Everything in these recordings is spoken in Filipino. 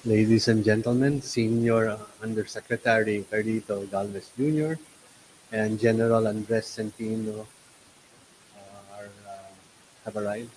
Ladies and gentlemen, Senior Undersecretary Carlito Galvez Jr. and General Andres Centino have arrived.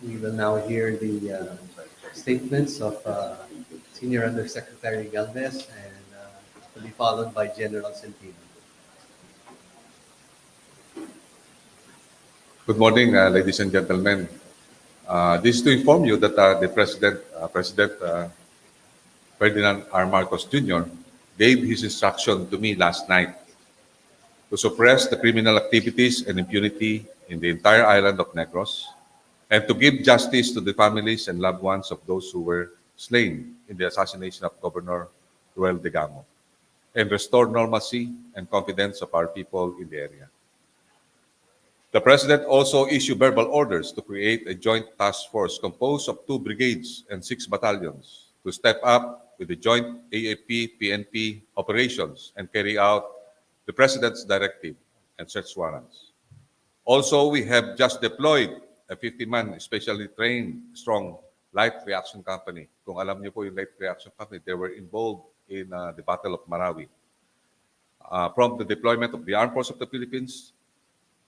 We will now hear the statements of Senior Undersecretary Galvez and will be followed by General Centino. Good morning, ladies and gentlemen. This is to inform you that the President Ferdinand R. Marcos Jr. gave his instruction to me last night to suppress the criminal activities and impunity in the entire island of Negros and to give justice to the families and loved ones of those who were slain in the assassination of Governor Ruel Degamo and restore normalcy and confidence of our people in the area. The President also issued verbal orders to create a joint task force composed of 2 brigades and 6 battalions to step up with the joint AFP-PNP operations and carry out the President's directive and search warrants. Also, we have just deployed a 50-man specially trained, strong light reaction company. Kung alam niyo po yung light reaction company, they were involved in the Battle of Marawi. From the deployment of the Armed Forces of the Philippines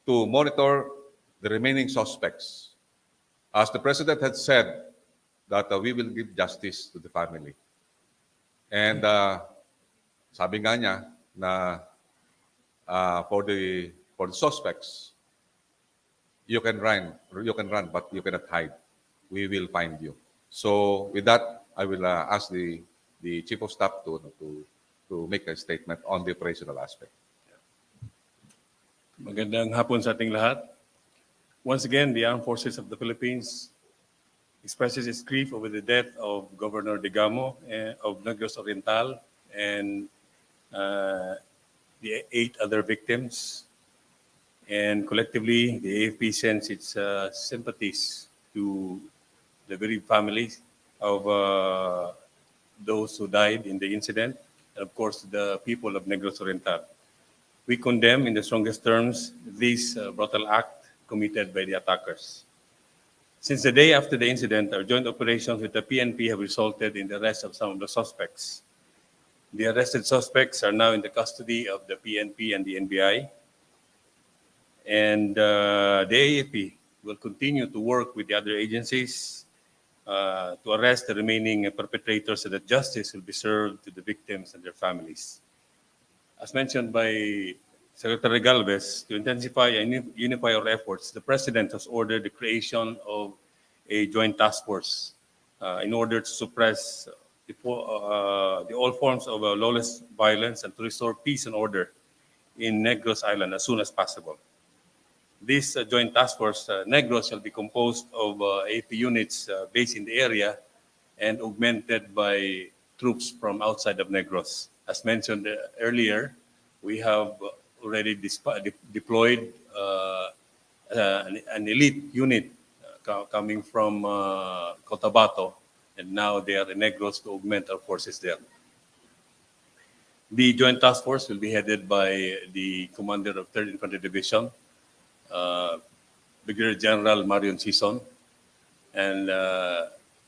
to monitor the remaining suspects. As the President had said that we will give justice to the family. And sabi nga niya na for the suspects, you can run, but you cannot hide. We will find you. So with that, I will ask the Chief of Staff to make a statement on the operational aspect. Magandang hapon sa ating lahat. Once again, the Armed Forces of the Philippines expresses its grief over the death of Governor Degamo of Negros Oriental and the 8 other victims. And collectively, the AFP sends its sympathies to the bereaved families of those who died in the incident, and of course, the people of Negros Oriental. We condemn in the strongest terms this brutal act committed by the attackers. Since the day after the incident, our joint operations with the PNP have resulted in the arrest of some of the suspects. The arrested suspects are now in the custody of the PNP and the NBI. And the AFP will continue to work with the other agencies to arrest the remaining perpetrators so that justice will be served to the victims and their families. As mentioned by Secretary Galvez, to intensify and unify our efforts, the President has ordered the creation of a joint task force in order to suppress all forms of lawless violence and to restore peace and order in Negros Island as soon as possible. This joint task force, Negros, shall be composed of AP units based in the area and augmented by troops from outside of Negros. As mentioned earlier, we have already deployed an elite unit coming from Cotabato, and now they are in Negros to augment our forces there. The Joint Task Force will be headed by the commander of 3rd Infantry Division, Brigadier General Marion Sison, and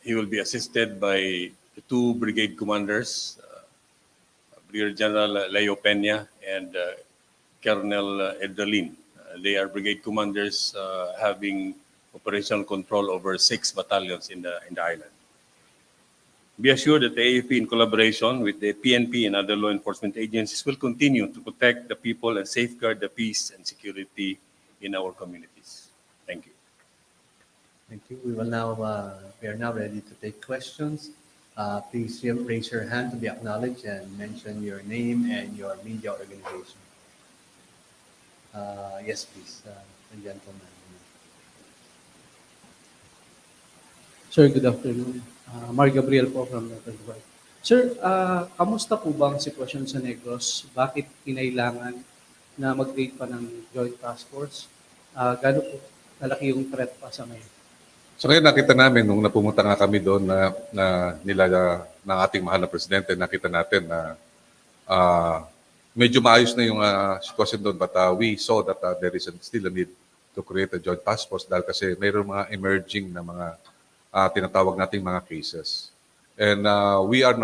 he will be assisted by the 2 brigade commanders, Brigadier General Leo Peña and Colonel Edralin. They are brigade commanders having operational control over 6 battalions in the island. Be assured that the AFP, in collaboration with the PNP and other law enforcement agencies, will continue to protect the people and safeguard the peace and security in our communities. Thank you. Thank you. We are now ready to take questions. Please raise your hand to be acknowledged and mention your name and your media organization. Yes, please, the gentleman. Sir, good afternoon. Mark Gabriel po from Metro. Sir, kamusta po ba ang sitwasyon sa Negros? Bakit kinailangan na mag-create pa ng Joint Task Force? Gaano po kalaki yung threat pa sa ngayon? So ngayon nakita namin nung napumunta nga kami doon ng ating mahal na presidente, nakita natin na medyo maayos na yung sitwasyon doon, but we saw that there is still a need to create a joint task force dahil kasi mayroon mga emerging na mga tinatawag nating mga cases. And we are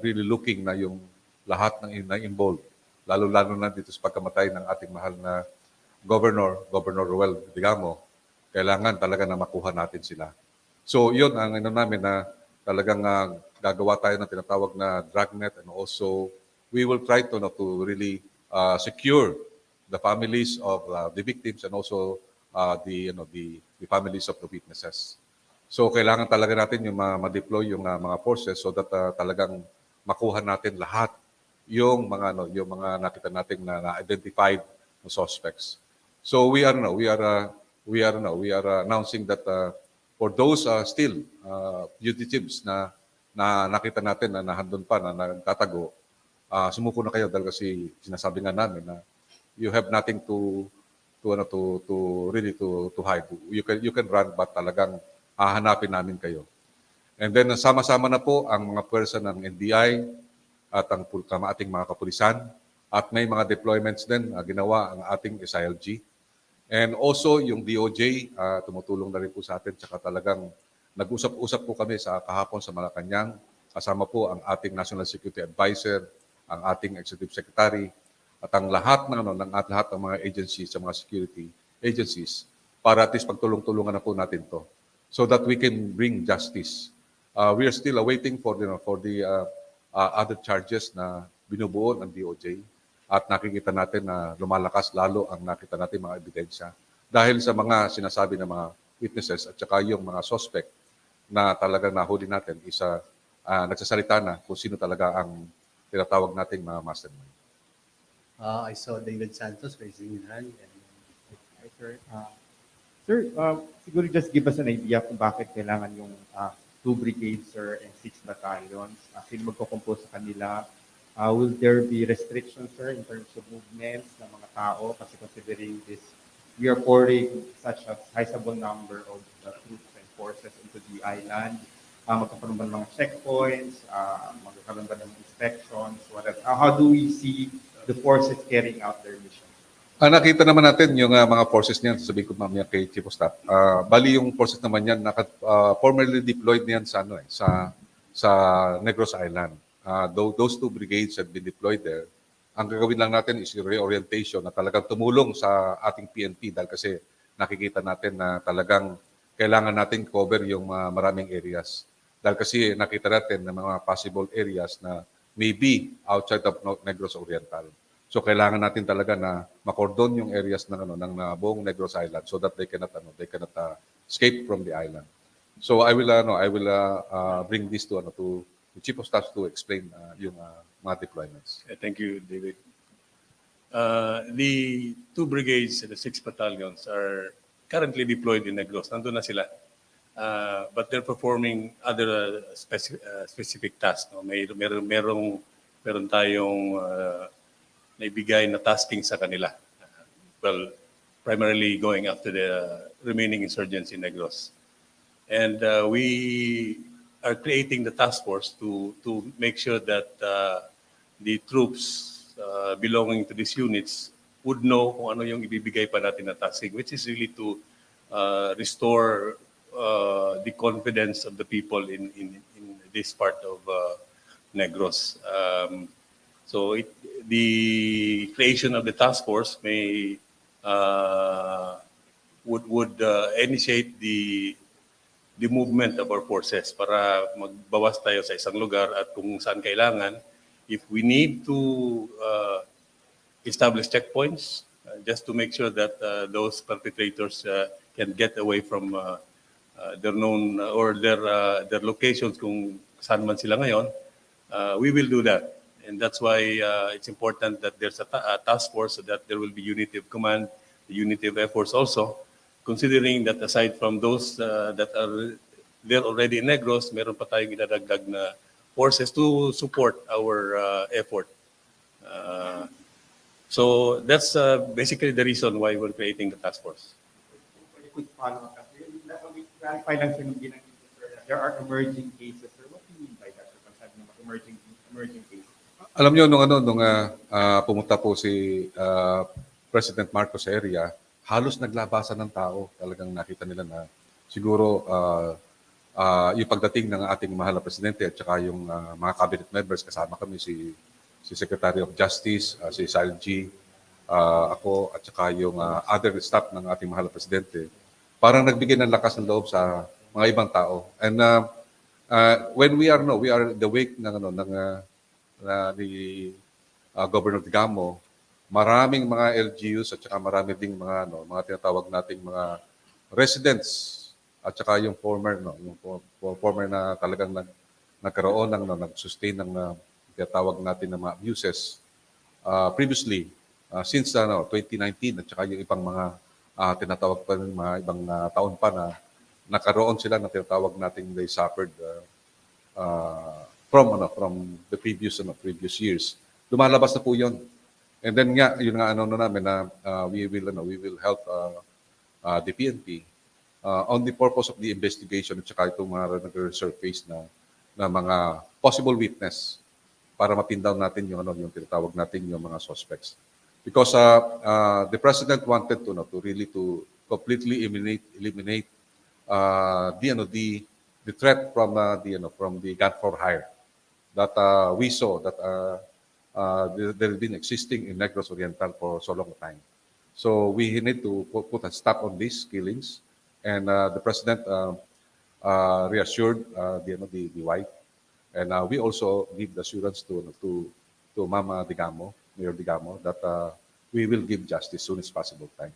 really looking na yung lahat ng na-involved, lalo-lalo na dito sa pagkamatay ng ating mahal na Governor Ruel Digamo, kailangan talaga na makuha natin sila. So yun ang namin na talagang gagawa tayo ng tinatawag na dragnet, and also we will try to really secure the families of the victims and also the families of the witnesses. So kailangan talaga natin yung ma-deploy yung mga forces so that talagang makuha natin lahat yung mga nakita natin na identified na suspects. So we are announcing that for those still fugitives na nakita natin na nahandun pa, na nagtatago, sumuko na kayo dahil kasi sinasabi nga namin na you have nothing to really hide. You can run, but talagang hahanapin namin kayo. And then sama-sama na po ang mga pwersa ng NBI at ang ating mga kapulisan, at may mga deployments din ginawa ang ating SILG. And also yung DOJ, tumutulong na rin po sa atin, tsaka talagang nag-usap-usap po kami kahapon sa Malacanang, kasama po ang ating National Security Advisor, ang ating Executive Secretary, at ang lahat ng mga agencies, sa mga security agencies, para at least pagtulong-tulungan na po natin to so that we can bring justice. We are still awaiting for the other charges na binubuo ng DOJ. At nakikita natin na lumalakas lalo ang nakita natin mga ebidensya dahil sa mga sinasabi ng mga witnesses at saka yung mga suspect na talagang nahuli natin nagsasalita na kung sino talaga ang tinatawag nating mga mastermind. I saw David Santos raising his hand. Hi, sir. Sir, siguro just give us an idea kung bakit kailangan yung 2 brigades, sir, and 6 battalions. Sino magko-compose sa kanila? Will there be restrictions, sir, in terms of movements ng mga tao? Kasi considering this, we are pouring such a sizable number of the troops and forces into the island. Magkakaroon ba ng mga checkpoints? Magkakaroon ba ng inspections? Whatever. How do we see the forces carrying out their mission? Nakita naman natin yung mga forces niyan, sabihin ko mamaya kay Chief of Staff. Bali yung forces naman yan, formerly deployed niyan sa Negros Island. Those 2 brigades have been deployed there. Ang gagawin lang natin is reorientation na talagang tumulong sa ating PNP dahil kasi nakikita natin na talagang kailangan natin cover yung maraming areas. Dahil kasi nakita natin na mga possible areas na maybe outside of Negros Oriental. So kailangan natin talaga na makordon yung areas ng buong Negros Island so that they cannot escape from the island. So I will bring this to the Chief of Staff to explain yung mga deployments. Thank you, David. The 2 brigades and the 6 battalions are currently deployed in Negros. Nandun na sila. But they're performing other specific tasks. No? Meron tayong naibigay na tasking sa kanila. Well, primarily going after the remaining insurgents in Negros. And we are creating the task force to make sure that the troops belonging to these units would know kung ano yung ibibigay pa natin na tasking, which is really to restore the confidence of the people in this part of Negros. So the creation of the task force would initiate the movement of our forces para magbawas tayo sa isang lugar at kung saan kailangan, if we need to establish checkpoints just to make sure that those perpetrators can get away from their known or their locations kung saan man sila ngayon, we will do that. And that's why it's important that there's a task force so that there will be unity of command, unity of efforts also, considering that aside from those that are there already in Negros, meron pa tayong idadagdag na forces to support our effort. So that's basically the reason why we're creating the task force. Quick follow-up. clarify lang sir, nung ginanong ko, sir, there are emerging cases, sir. What do you mean by that, sir? Pag sabi ng emerging cases. Alam niyo, nung pumunta po si President Marcos sa area, halos naglabasan ng tao. Talagang nakita nila na siguro yung pagdating ng ating mahal na presidente at saka yung mga cabinet members, kasama kami si Secretary of Justice, si Sal G, ako at saka yung other staff ng ating mahal na presidente, parang nagbigay ng lakas ng loob sa mga ibang tao. And when we are the wake ng ni Governor Digamo, maraming mga LGUs at saka marami ding mga tinatawag nating mga residents at saka yung former na talagang nagkaroon nag-sustain ng tinatawag natin ng mga abuses previously since 2019 at saka yung ibang mga tinatawag pa ng mga ibang taon pa na nakaroon sila ng tinatawag nating they suffered from the previous years. Lumalabas na po 'yon. And then nga yun nga namin na we will help the PNP on the purpose of the investigation at saka itong mga nag-resurface na mga possible witness para mapin down natin yung tinatawag natin yung mga suspects. Because the president wanted to really to completely eliminate the threat from the gun for hire that we saw that they've been existing in Negros Oriental for so long time. So we need to put a stop on these killings, and the president reassured the wife, and we also give the assurance to Mama Digamo, Mayor Digamo, that we will give justice soon as possible time.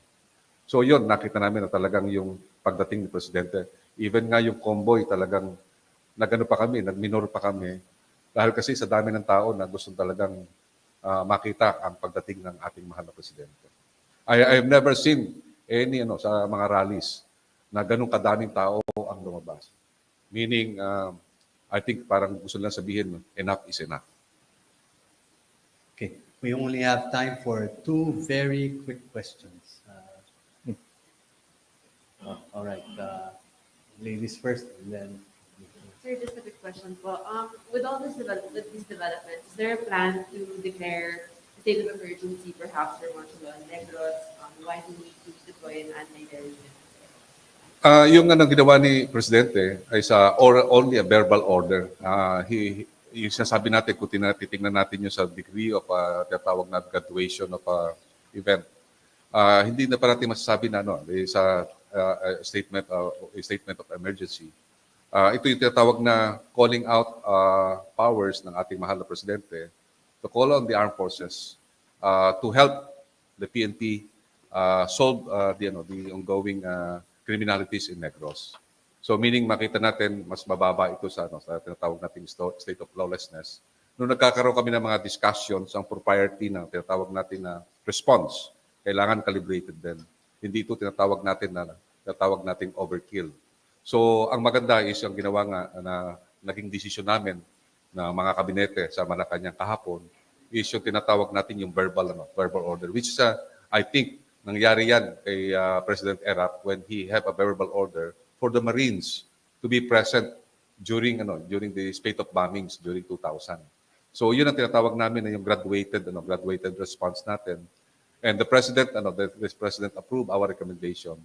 So yun, nakita namin na talagang yung pagdating ni Presidente, even nga yung convoy talagang nagminor pa kami, dahil kasi sa dami ng tao na gusto talagang makita ang pagdating ng ating mahal na Presidente. I have never seen any sa mga rallies na ganun kadaming tao ang lumabas. Meaning, I think parang gusto lang sabihin, enough is enough. Okay, we only have time for 2 very quick questions. All right, ladies first, and then. Sir, just a quick question po. With all these developments, is there a plan to declare a state of emergency perhaps for Montreal, Negros? Why do we need to deploy an anti-terrorism? Yung ginawa ni Presidente ay only a verbal order. Yung sinasabi natin, kung titingnan natin yung sa degree of tinatawag na graduation of event, hindi na pa natin masasabi na sa statement of emergency. Ito yung tinatawag na calling out powers ng ating mahal na Presidente to call on the armed forces to help the PNP solve the ongoing criminalities in Negros. So meaning makita natin mas mababa ito sa tinatawag nating state of lawlessness. Nung nagkakaroon kami ng mga discussions, ang propriety ng tinatawag natin na response, kailangan calibrated din. Hindi ito tinatawag nating overkill. So, ang maganda is yung ginawa nga na naging desisyon namin na mga kabinete sa Malacanang kahapon is yung tinatawag natin yung verbal order, which is, I think, nangyari yan kay President Erap when he have a verbal order for the Marines to be present during the spate of bombings during 2000. So, yun ang tinatawag namin na yung graduated response natin. And the President, this President approved our recommendation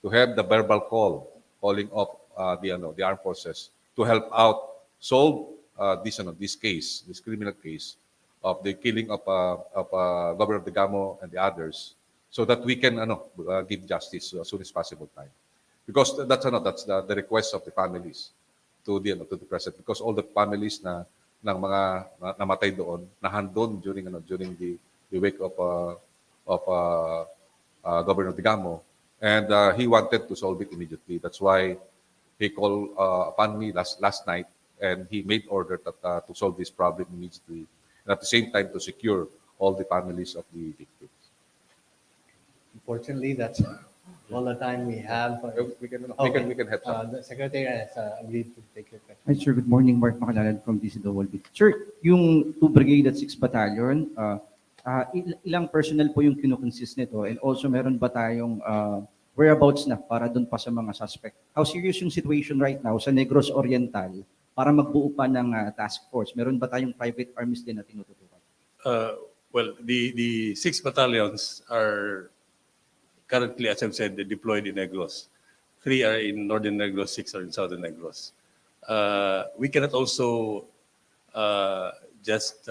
to have the verbal calling off the armed forces to help out solve this criminal case of the killing of Governor Digamo and the others, so that we can give justice as soon as possible time. Because that's the request of the families to the president, because all the families ng mga namatay doon nahandon during the wake of Governor Digamo. And he wanted to solve it immediately. That's why he called upon me last night, and he made order to solve this problem immediately, and at the same time to secure all the families of the victims. Unfortunately, that's all the time we have. We can help some. The Secretary has agreed to take your question. Hi, sir. Good morning. Mark Macalalan from DCWB. Sir, yung 2 Brigade at 6 Battalion, ilang personnel po yung kinukonsist nito? And also, meron ba tayong whereabouts na para doon pa sa mga suspect? How serious yung situation right now sa Negros Oriental para magbuo pa ng task force? Meron ba tayong private armies din na tinututukan? Well, the 6 battalions are currently, as I've said, deployed in Negros. 3 are in Northern Negros, 6 are in Southern Negros. We cannot also just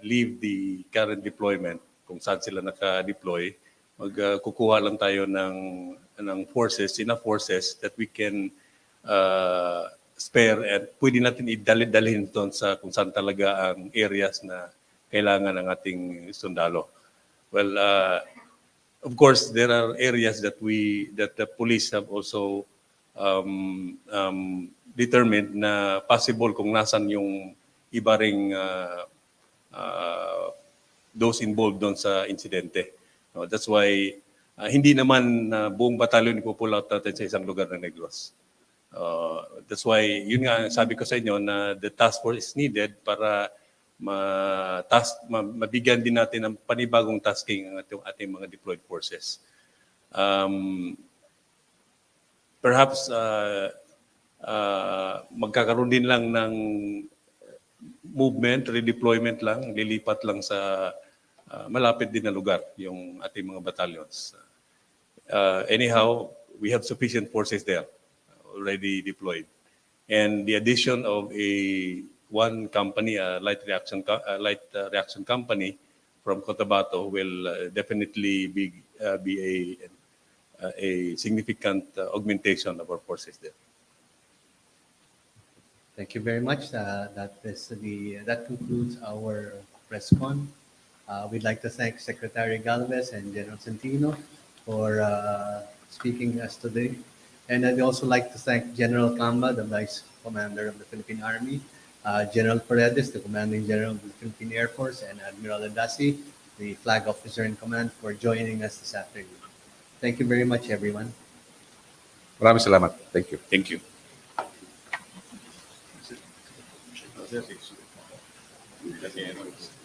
leave the current deployment kung saan sila naka-deploy. Kukuha lang tayo ng forces, enough forces that we can spare at pwede natin idalhin doon sa kung saan talaga ang areas na kailangan ng ating sundalo. Well, of course, there are areas that the police have also determined na possible kung nasan yung iba ring those involved doon sa insidente. No, that's why hindi naman buong batalyon ipupull out natin sa isang lugar ng Negros. That's why, yun nga sabi ko sa inyo na the task force is needed para mabigyan din natin ng panibagong tasking ang ating mga deployed forces. Perhaps magkakaroon din lang ng movement, redeployment lang, lilipat lang sa malapit din na lugar yung ating mga battalions. Anyhow, we have sufficient forces there already deployed. And the addition of one company, a light reaction company from Cotabato will definitely be a significant augmentation of our forces there. Thank you very much. That concludes our press con. We'd like to thank Secretary Galvez and General Centino for speaking to us today. And I'd also like to thank General Camba, the Vice Commander of the Philippine Army, General Paredes, the Commanding General of the Philippine Air Force, and Admiral Adasi, the Flag Officer in Command, for joining us this afternoon. Thank you very much, everyone. Maraming salamat. Thank you. Thank you. Thank you.